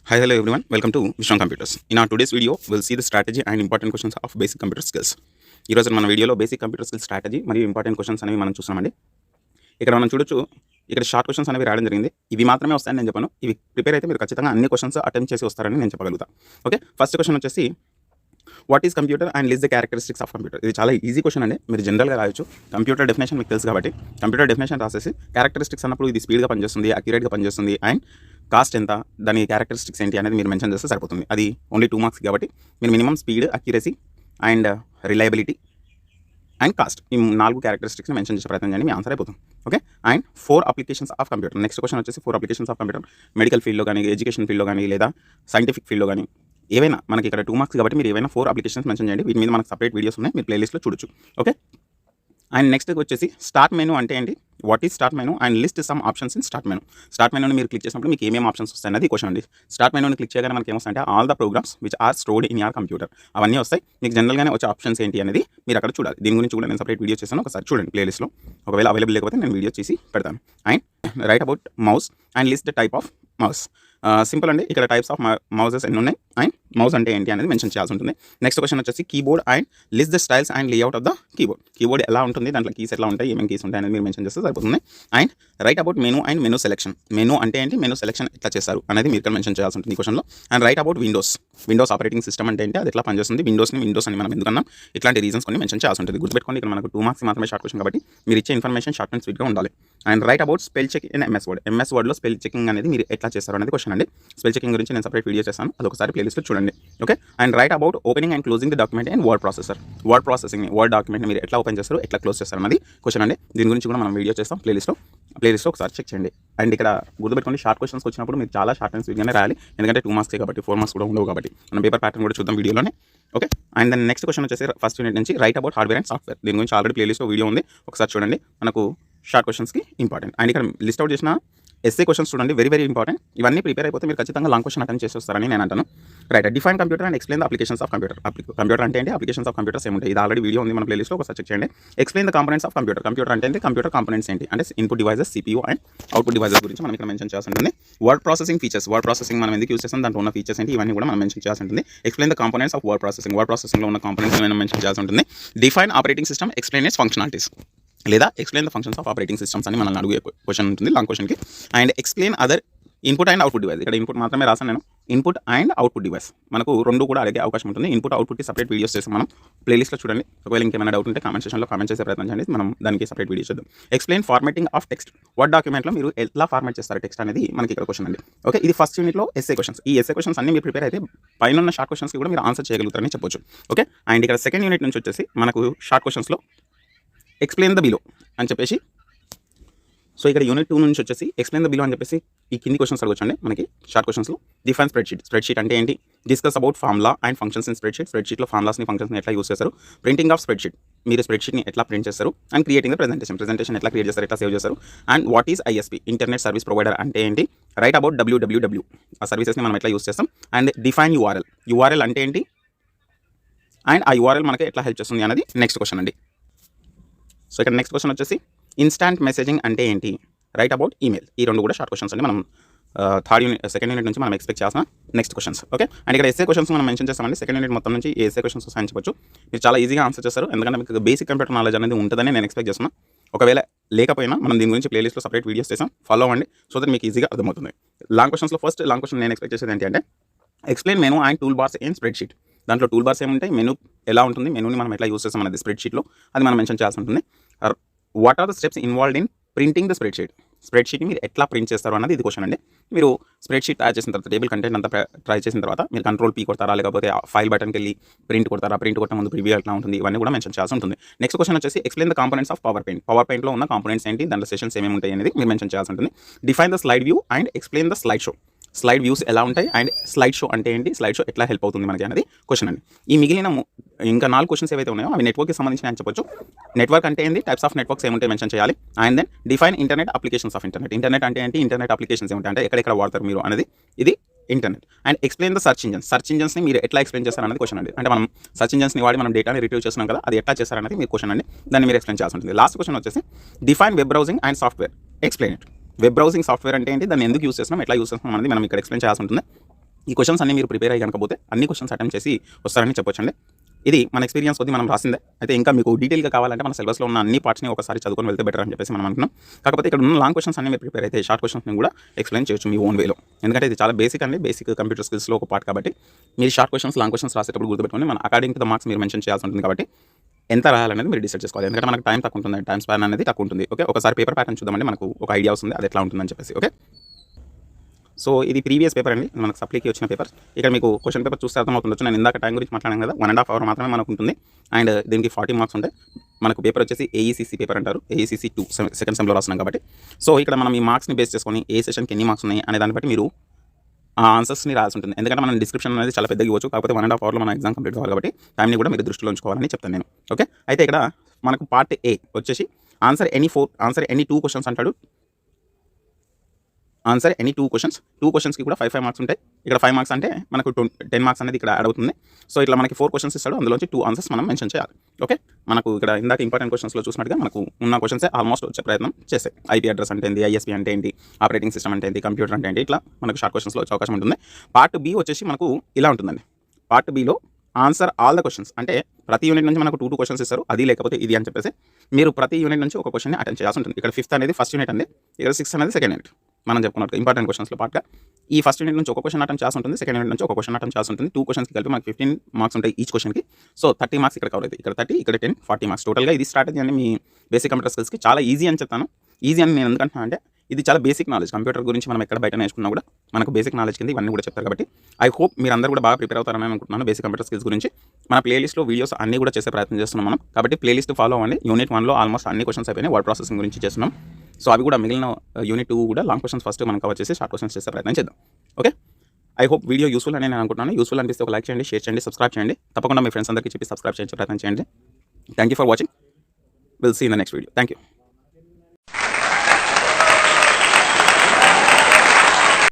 Hi, hello everyone. Welcome to Vishwan Computers. In our today's video, we'll see the strategy and important questions of basic computer skills. ఈ రోజు మన వీడియోలో basic computer skills strategy మరియు important questions అనేవి మనం చూస్తున్నామండి. ఇక్కడ మనం చూడొచ్చు, ఇక్కడ షార్ట్ క్వశ్చన్స్ అనేవి రావడం జరిగింది. ఇవి మాత్రమే వస్తాయని నేను చెప్పాను. ఇవి ప్రిపేర్ అయితే మీరు ఖచ్చితంగా అన్ని క్వశ్చన్స్ అటెంప్ట్ చేసి వస్తారని నేను చెప్పగలుగుతా. ఓకే, ఫస్ట్ క్వశ్చన్ వచ్చేసి what is computer and list the characteristics of computer. ఇది చాలా ఈజీ క్వశ్చన్ అండి. మీరు జనరల్గా రాయొచ్చు. కంప్యూటర్ డెఫినేషన్ మీకు తెలుసు కాబట్టి కంప్యూటర్ డెఫినేషన్ రాసేసి క్యారెక్టరిస్టిక్స్ అన్నప్పుడు ఇది స్పీడ్గా పనిచేస్తుంది, అక్యురేట్గా పనిచేస్తుంది, అండ్ కాస్ట్ ఎంత, దాని క్యారెక్టరిస్టిక్స్ ఏంటి అనేది మీరు మెన్షన్ చేస్తే సరిపోతుంది. అది ఓన్లీ 2 మార్క్స్ కాబట్టి మీరు minimum speed, accuracy and reliability and cost ఈ 4 క్యారెక్టరిస్టిక్స్ని మెన్షన్ చేసే ప్రయత్నం చేయండి, మీ ఆన్సర్ అయిపోతుంది. Okay, and 4 applications of computer. Next question వచ్చేసి 4 అప్లికేషన్స్ ఆఫ్ కంప్యూటర్. మెడికల్ ఫీల్డ్లో కానీ, ఎడ్యుకేషన్ ఫీల్డ్లో కానీ, లేదా సైంటిఫిక్ ఫీల్డ్లో కానీ ఏవైనా, మనకి ఇక్కడ 2 మార్క్స్ కాబట్టి మీరు ఏవైనా 4 అప్లికేషన్స్ మెన్షన్ చేయండి. వీటి మీద మనకు సపరేట్ వీడియోస్ ఉన్నాయి, మీరు ప్లేలిస్ట్లో చూడొచ్చు. ఓకే, అండ్ నెక్స్ట్ వచ్చేసి స్టార్ట్ మెనూ అంటే ఏంటి, what is start menu and list some options in start menu. స్టార్ట్ మెనూని మీరు క్లిక్ చేసినప్పుడు మీకు ఏమేమి ఆప్షన్స్ వస్తాయి అనేది క్వశ్చన్ అండి. స్టార్ట్ మెనూని క్లిక్ చేయగానే మనకి ఏమొస్తాయంటే all the programs which are stored in your computer అవన్నీ వస్తాయి. మీకు జనరల్గానే వచ్చే ఆప్షన్స్ ఏంటి అనేది మీరు అక్కడ చూడాలి. దీని గురించి కూడా నేను సపరేట్ వీడియో చేశాను, ఒకసారి చూడండి ప్లేలిస్ట్లో. ఒకవేళ అవైలబుల్ లేకపోతే నేను వీడియో చేసి పెడతాను. And write about mouse and list the type of mouse. Simple అండి, ఇక్కడ టైప్స్ ఆఫ్ మౌజెస్ ఎన్ని ఉన్నాయి అండ్ మౌస్ అంటే ఏంటి అనేది మెన్షన్ చేయాల్సి ఉంటుంది. నెక్స్ట్ క్వశ్చన్ వచ్చేసి keyboard and list the styles and layout of the keyboard. Keyboard ఎలా ఉంటుంది, దాంట్లో కీస్ ఎట్లా ఉంటాయి, ఏమేమి కీస్ ఉంటాయి అనేది మీరు మెన్షన్ చేస్తే సరిపోతుంది. And write about menu and menu selection. Menu అంటే ఏంటి, మెనూ సెలెక్షన్ ఎట్లా చేస్తారు అనేది మీరు ఇక్కడ మెన్షన్ చేయాల్సి ఉంటుంది ఈ క్వశ్చన్లో. And write about Windows. Windows operating system అంటే ఏంటి, అది ఎట్లా పనిచేస్తుంది, విండోస్ అని మనం ఎందుకన్నాం, ఇట్లాంటి రీజన్స్ కొన్ని మెన్షన్ చేయాల్సి ఉంటుంది. గుర్తుపెట్టుకోండి, ఇక్కడ మనకు 2 మార్క్స్ మాత్రమే షార్ట్ క్వశ్చన్ కాబట్టి మీరు ఇచ్చే ఇన్ఫర్మేషన్ షార్ట్ అండ్ స్వీట్గా ఉండాలి. And write about spell check in MS Word. MS వర్డ్లో స్పెల్ చెకింగ్ అనేది మీరు ఎట్లా చేస్తారు అనేది క్వశ్చన్ అండి. స్పెల్ చెకింగ్ గురించి నేను సపరేట్ వీడియో చేస్తాను, అది ఒకసారి ప్లేలిస్ట్లో చూడండి. Okay, and write about opening and closing the document and word processor. Word processing, word డాక్యుమెంట్ని మీరు ఎట్లా ఓపెన్ చేస్తారు, ఎట్లా క్లోజ్ చేస్తారు అనేది క్వశ్చన్ అండి. దీని గురించి కూడా మనం వీడియో చేస్తాం ప్లేలిస్ట్లో ఒకసారి చెక్ చేయండి. అండ్ ఇక్కడ గుర్తుపెట్టుకోండి, షార్ట్ క్వశ్చన్స్ వచ్చినప్పుడు మీరు చాలా షార్ట్ అండ్ స్వీట్గానే రాయాలి, ఎందుకంటే 2 మార్క్స్ కాబట్టి 4 మార్క్స్ కూడా ఉండవు కాబట్టి. మనం పేపర్ ప్యాటర్న్ కూడా చూద్దాం వీడియోలోనే. Okay, and then next question వచ్చేసి ఫస్ట్ యూనిట్ నుంచి right about hardware and software. దీని గురించి ఆల్రెడీ ప్లేలిస్ట్లో వీడియో ఉంది, ఒకసారి చూడండి. మనకు షార్ట్ క్వశ్చన్స్కి ఇంపార్టెంట్. అండ్ ఇక్కడ లిస్ట్ అవుట్ చేసిన ఎస్ఏ క్వశ్చన్స్ చూడండి, వెరీ వెరీ ఇంపార్టెంట్. ఇవన్నీ ప్రిపేర్ అయిపోతే మీరు ఖచ్చితంగా లాంగ్ క్వశ్చన్ అటెంప్ట్ చేసి వస్తారని నేను అంటాను. Right, define computer and explain the applications of computer. Computer అంటే ఏంటి, అప్లికేషన్స్ ఆఫ్ కంప్యూటర్స్ ఏముంటాయి, ఇది ఆల్రెడీ వీడియో ఉంది మన ప్లేలిస్ట్లో, ఒకసారి చెక్ చేయండి. Explain the components of computer. Computer అంటే ఏంటి, కంప్యూటర్ కాంపోనెంట్స్ ఏంటి అంటే input devices, CPU and output devices గురించి మనం ఇక్కడ మెన్షన్ చేయాల్సి ఉంటుంది. Word processing features. Word processing మనం ఎందుకు యూస్ చేస్తాం, దాంట్లో ఉన్న ఫీచర్స్ ఏంటి, ఇవన్నీ కూడా మనం మెన్షన్ చేయాల్సి ఉంటుంది. Explain the components of word processing. Word ప్రాసెసింగ్లో ఉన్న కాంపోనెంట్స్ మనం మెన్షన్ చేయాల్సి ఉంటుంది. Define operating system, explain its functionalities, లేదా explain the functions of operating systems అని మనం అడిగే క్వశ్చన్ ఉంటుంది లాంగ్ క్వశ్చన్కి. And explain other input and output device. ఇక్కడ ఇన్పుట్ మాత్రమే రాసాను నేను, ఇన్పుట్ అండ్ అవుట్పుట్ డివైస్ మనకు 2 కూడా అడిగే అవకాశం ఉంటుంది. ఇన్పుట్ అవుట్పుట్కి సపరేట్ వీడియోస్ చేస్తాం మనం ప్లేలిస్ట్లో చూడండి. ఒకవేళ ఇంకేమైనా డౌట్ ఉంటే కామెంట్ సెక్షన్లో కామెంట్ చేసే ప్రయత్నం చేయండి, మనం దానికి సపరేట్ వీడియో చేద్దాం. Explain formatting of text. Word డాక్యుమెంట్లో మీరు ఎట్లా ఫార్మాట్ చేస్తారు టెక్స్ట్ అనేది మనకి ఇక్కడ క్వశ్చన్ అండి. ఓకే, ఇది ఫస్ట్ యూనిట్లో ఎస్ఏ క్వశ్చన్స్. ఈ ఎస్ఏ క్వశ్చన్స్ అన్ని మీరు ప్రిపేర్ అయితే పైన ఉన్న షార్ట్ క్వశ్చన్స్కి కూడా మీరు ఆన్సర్ చేయగలుగుతారని చెప్పొచ్చు. ఓకే, అండ్ ఇక్కడ సెకండ్ యూనిట్ నుంచి వచ్చేసి మనకు షార్ట్ క్వశ్చన్స్లో ఎక్స్ప్లెయిన్ ద బిలో అని చెప్పేసి, సో ఇక్కడ యూనిట్ 2 నుంచి వచ్చేసి ఎక్స్ప్లెయిన్ ద బిలో అని చెప్పేసి ఈ కింది క్వశ్చన్స్ అడగొచ్చండి మనకి షార్ట్ క్వశ్చన్స్లో. Define spreadsheet. స్ప్రెడ్షీట్ అంటే ఏంటి, discuss about formula and functions in spreadsheet. స్ప్రెడ్షీట్లో ఫార్ములాస్ని, ఫంక్షన్స్ని ఎట్లా యూస్ చేస్తారు. ప్రింటింగ్ ఆఫ్ స్ప్రెడ్షీట్, మీరు స్ప్రెడ్షీట్ని ఎట్లా ప్రింట్ చేస్తారు. అండ్ క్రియేటింగ్ ద ప్రెజెంటేషన్ ఎట్లా క్రియేట్ చేస్తారు, ఎట్లా సేవ్ చేస్తారు. And what is ISP, internet service provider అంటే ఏంటి. రైట్ అబౌట్ డబ్ల్యూడబ్ల్యూడబ్ల్యూ, ఆ సర్వీసెస్ని మనం ఎట్లా యూస్ చేస్తాం. And define URL. యూఆర్ఎల్ అంటే ఏంటి అండ్ ఆ యూఆర్ఎల్ మనకి ఎట్లా హెల్ప్ చేస్తుంది అనేది నెక్స్ట్ క్వశ్చన్ అండి. సో ఇక్కడ నెక్స్ట్ క్వశ్చన్ వచ్చేసి ఇన్స్టాంట్ మెసేజింగ్ అంటే ఏంటి. Write about email. ఈ 2 కూడా షార్ట్ క్వశ్చన్స్ అండి, మనం సెకండ్ యూనిట్ నుంచి మనం ఎక్స్పెక్ట్ చేసిన నెక్స్ట్ క్వశ్చన్స్. ఓకే, అండ్ ఇక్కడ ఎస్ఏ క్వశ్చన్స్ మనం మెన్షన్ చేస్తామండి. సెకండ్ యూనిట్ మొత్తం నుంచి ఎస్ఏ క్వశ్చన్స్ వస్తాయని చెప్పొచ్చు. మీరు చాలా ఈజీగా ఆన్సర్ చేస్తారు, ఎందుకంటే మీకు బేసిక్ కంప్యూటర్ నాలెడ్జ్ అనేది ఉంటుందని నేను ఎక్స్పెక్ట్ చేస్తున్నాను. ఒకవేళ లేకపోయినా మనం దీని గురించి ప్లేలిస్ట్లో సపరేట్ వీడియోస్ చేసాం, ఫాలో అవ్వండి, సో దట్ మీకు ఈజీగా అర్థమవుతుంది. లాంగ్ క్వశ్చన్స్లో ఫస్ట్ లాంగ్ క్వశ్చన్ నేను ఎక్స్పెక్ట్ చేసేది ఏంటి అంటే explain menu and tool bars in spreadsheet. దాంట్లో టూల్ బార్స్ ఏముంటాయి, మెనూ ఎలా ఉంటుంది, మెనూని మనం ఎట్లా యూస్ చేస్తాం అనేది స్ప్రెడ్షీట్లో అది మనం మెన్షన్ చేయాల్సి ఉంటుంది. What are the steps involved in printing the స్ప్రెడ్షీట్ని మీరు ఎట్లా ప్రింట్ చేస్తారు అన్నది ఇది క్వశ్చన్ అండి. మీరు స్ప్రెడ్షీట్ తయారు చేసిన తర్వాత, టేబుల్ కంటెంట్ అంతా ట్రై చేసిన తర్వాత మీరు కంట్రోల్ P కొడతారా, లేకపోతే ఫైల్ బటన్కి వెళ్ళి ప్రింట్ కొడతారా, ప్రింట్ కొట్టే ముందు ప్రివ్యూ ఎట్లా ఉంటుంది, ఇవన్నీ కూడా మెన్షన్ చేయాల్సి ఉంటుంది. నెక్స్ట్ క్వశ్చన్ వచ్చేసి explain the components of power paint. Power పెయింట్లో ఉన్న కాంపోనెంట్స్ ఏంటి, దాంట్లో సెషన్స్ ఏమేమి ఉంటాయి అనేది మీరు మెన్షన్ చేయాల్సి ఉంటుంది. Define the slide view and explain the slide show. Slide views ఎలా ఉంటాయి అండ్ స్లైడ్ షో అంటే ఏంటి, స్లైడ్ షో ఎట్లా హెల్ప్ అవుతుంది మనకి అనేది క్వశ్చన్ అండి. ఈ మిగిలిన ఇంకా 4 క్వశ్చన్స్ ఏవైతే ఉన్నాయో అవి నెట్వర్క్కి సంబంధించిన అని చెప్పొచ్చు. నెట్వర్క్ అంటే ఏంటి, టైప్స్ ఆఫ్ నెట్వర్క్స్ ఏముంటాయి మెన్షన్ చేయాలి. And then define internet applications of internet. Internet అంటే ఏంటి, ఇంటర్నెట్ అప్లికేషన్స్ ఏముంటాయి అంటే ఎక్కడెక్కడ వాడతారు మీరు అనేది ఇది internet. And explain the search engines. Search ఇంజన్స్ని మీరు ఎట్లా ఎక్స్ప్లెయిన్ చేస్తారు అనేది క్వశ్చన్ అండి. అంటే మనం సర్చ్ ఇంజన్స్ని వాడి మనం డేటాని రిట్రీవ్ చేస్తున్నాం కదా, అది ఎట్లా చేస్తారనేది మీరు క్వశ్చన్ అండి, దాన్ని మీరు ఎక్స్ప్లెయిన్ చేయాల్సి ఉంటుంది. లాస్ట్ క్వశ్చన్ వచ్చేసి define web browsing and software, explain it. Web browsing software అంటే ఏంటి, దాన్ని ఎందుకు యూస్ చేస్తున్నాం, ఎట్లా యూస్ చేస్తున్నాం అనేది మనం ఇక్కడ ఎక్స్ప్లెయిన్ చేయాల్సి ఉంటుంది. ఈ క్వశ్చన్స్ అన్ని మీరు ప్రిపేర్ అయ్యి కనుకపోతే అన్ని క్వశ్చన్స్ అటెంప్ట్ చేసి వస్తారని చెప్పొచ్చండి. ఇది మన ఎక్స్పీరియన్స్ కొద్ది మనం రాసిందే. అయితే ఇంకా మీకు డీటెయిల్గా కావాలంటే మన సిలబస్లో ఉన్న అన్ని పార్ట్స్ని ఒకసారి చదువుకొని వెళ్తే బెటర్ అని చెప్పేసి మనం అనుకున్నాం. కాకపోతే ఇక్కడ ఉన్న లాంగ్ క్వశ్చన్స్ అన్ని మీరు ప్రిపేర్ అయితే షార్ట్ క్వశ్చన్స్ని కూడా ఎక్స్ప్లెయిన్ చేయొచ్చు మీ ఓన్ వేలో. ఎందుకంటే ఇది చాలా బేసిక్ అండి, బేసిక్ కంప్యూటర్ స్కిల్స్లో ఒక పార్ట్ కాబట్టి మీరు షార్ట్ క్వశ్చన్స్ లాంగ్ క్వశ్చన్స్ రాసేటప్పుడు గుర్తుపెట్టుకొని మన అకార్డింగ్ టు ద మార్క్స్ మీరు మెన్షన్ చేయాల్సి ఉంటుంది. కాబట్టి ఎంత రాయాలనేది మీరు డిసైడ్ చేసుకోవాలి. ఎందుకంటే మనకు టైం తక్కువ ఉంటుంది, టైం స్పాన్ అనేది తక్కువ ఉంటుంది. ఓకే, ఒకసారి పేపర్ ప్యాటర్న్ చూద్దామండి, మనకు ఒక ఐడియా వస్తుంది అది ఎట్లా ఉంటుందని చెప్పేసి. ఓకే, సో ఇది ప్రీవియస్ పేపర్ అండి, మనకు సప్లీకి వచ్చిన పేపర్. ఇక్కడ మీకు క్వశ్చన్ పేపర్ చూస్తే అర్థమవుతుండొచ్చు. నేను ఇందాక టైం గురించి మాట్లాడాను కదా, 1.5 hour మాత్రమే మనకు ఉంటుంది. అండ్ దీనికి 40 మార్క్స్ ఉంటాయి. మనకు పేపర్ వచ్చేసి ఏఈసీసీ పేపర్ అంటారు, ఏఈసీసీ 2 సెకండ్ సెమ్లో రాస్తున్నాం కాబట్టి. సో ఇక్కడ మనం ఈ మార్క్స్ని బేస్ చేసుకొని ఏ సెషన్కి ఎన్ని మార్క్స్ ఉన్నాయి అనే దాన్ని బట్టి మీరు ఆ ఆన్సర్స్ని రాయాల్సి ఉంటుంది. ఎందుకంటే మనం డిస్క్రిప్షన్ అనేది చాలా పెద్దగా ఇవ్వచ్చు, కాకపోతే 1.5 hourలో మన ఎగ్జామ్ కంప్లీట్ కావాలి కాబట్టి టైంని కూడా మీరు దృష్టిలో ఉంచుకోవాలని చెప్తాను నేను. ఓకే, అయితే ఇక్కడ మనకు పార్ట్ ఏ వచ్చేసి ఆన్సర్ ఎనీ 2 క్వశ్చన్స్ అంటాడు. ఆన్సర్ ఎనీ 2 క్వశ్చన్స్, 2 క్వశ్చన్స్కి కూడా 5 మార్క్స్ ఉంటాయి. ఇక్కడ 5 మార్క్స్ అంటే మనకు 10 మార్క్స్ అనేది ఇక్కడ యాడ్ అవుతుంది. సో ఇట్లా మనకి 4 క్వశ్చన్స్ ఇస్తాడు, అందులోంచి 2 ఆన్సర్స్ మనం మెన్షన్ చేయాలి. ఓకే, మనకు ఇక్కడ ఇందాక ఇంపార్టెంట్ క్వశ్చన్స్లో చూసినట్టుగా మనకు ఉన్న క్వశ్చన్సే ఆల్మోస్ట్ వచ్చే ప్రయత్నం చేస్తాయి. ఐపీ అడ్రస్ అంటే ఏంటి, ఐఎస్పీ అంటే ఏంటి, ఆపరేటింగ్ సిస్టమ్ అంటే ఏంటి, కంప్యూటర్ అంటే ఏంటి, ఇట్లా మనకు షార్ట్ క్వశ్చన్స్లో వచ్చే అవకాశం ఉంటుంది. పార్ట్ బి వచ్చేసి మనకు ఇలా ఉంటుందండి. Part below answer all the questions, అంటే ప్రతి యూనిట్ నుంచి మనకు 2 క్వశ్చన్స్ ఇస్తారు, అది లేకపోతే ఇది అని చెప్పేసి మీరు ప్రతి యూనిట్ నుంచి ఒక క్వశ్చన్ని అటెండ్ చేయాల్సి ఉంటుంది. ఇక్కడ 5th అనేది ఫస్ట్ యూనిట్ అండి, ఇక్కడ 6th అనేది సెకండ్ యూనిట్. మనం చెప్పుకున్నట్టు ఇంపార్టెంట్ క్వశ్చన్స్లో పార్ట్గా ఈ ఫస్ట్ యూనిట్ నుంచి ఒక క్వశ్చన్ అటెంప్ట్ చేయాల్సి ఉంటుంది, సెకండ్ యూనిట్ నుంచి ఒక క్వశ్చన్ అటెంప్ట్ చేయాల్సి ఉంటుంది. 2 క్వశ్చన్స్కి కలిపి మనకి 15 మార్క్స్ ఉంటాయి ఈచ్ క్వశ్చన్కి. సో 30 మార్క్స్ ఇక్కడ కవర్ అవుతాయి. ఇక్కడ 30, ఇక్కడ 10, 40 మార్క్స్ టోటల్గా. ఇది స్ట్రాటజీ అని మీ బేసిక్ కంప్యూటర్ స్కిల్స్కి చాలా ఈజీ అని చెప్తాను. ఈజీ అని నేను ఎందుకంటున్నా అంటే ఇది చాలా బేసిక్ నాలెడ్జ్. కంప్యూటర్ గురించి మనం ఎక్కడ బయట నేర్చుకున్నా కూడా మనకు బేసిక్ నాలెడ్జ్ కింద ఇవన్నీ కూడా చెప్తారు. కాబట్టి ఐ హోప్ మీరు అందరూ కూడా బాగా ప్రిపేర్ అవుతారని అనుకుంటున్నాను. బేసిక్ కంప్యూటర్ స్కిల్స్ గురించి మన ప్లేలిస్ట్లో వీడియోస్ అన్నీ కూడా చేసే ప్రయత్నం చేస్తున్నాం మనం. కాబట్టి ప్లేలిస్ట్ ఫాలో అవ్వండి. యూనిట్ 1లో ఆల్మోస్ట్ అన్ని క్వశ్చన్స్ అయిపోయినాయి, వర్డ్ ప్రాసెసింగ్ గురించి చేస్తున్నాం. సో అవి కూడా మిగిలిన యూనిట్ 2 కూడా లాంగ్ క్వశ్చన్స్ ఫస్ట్ మనం కవర్ చేసి షార్ట్ క్వశ్చన్స్ చేసే ప్రయత్నం చేద్దాం. Okay, I hope video useful అని నేను అనుకుంటున్నాను. యూస్ఫుల్ అనిపిస్తే ఒక లైక్ చేయండి, షేర్ చేయండి, సబ్స్క్రైబ్ చేయండి. తప్పకుండా మీ ఫ్రెండ్స్ అందరికీ చెప్పి సబ్స్క్రైబ్ చేయించే ప్రయత్నం చేయండి. Thank you for watching. Will see in the next video. Thank you.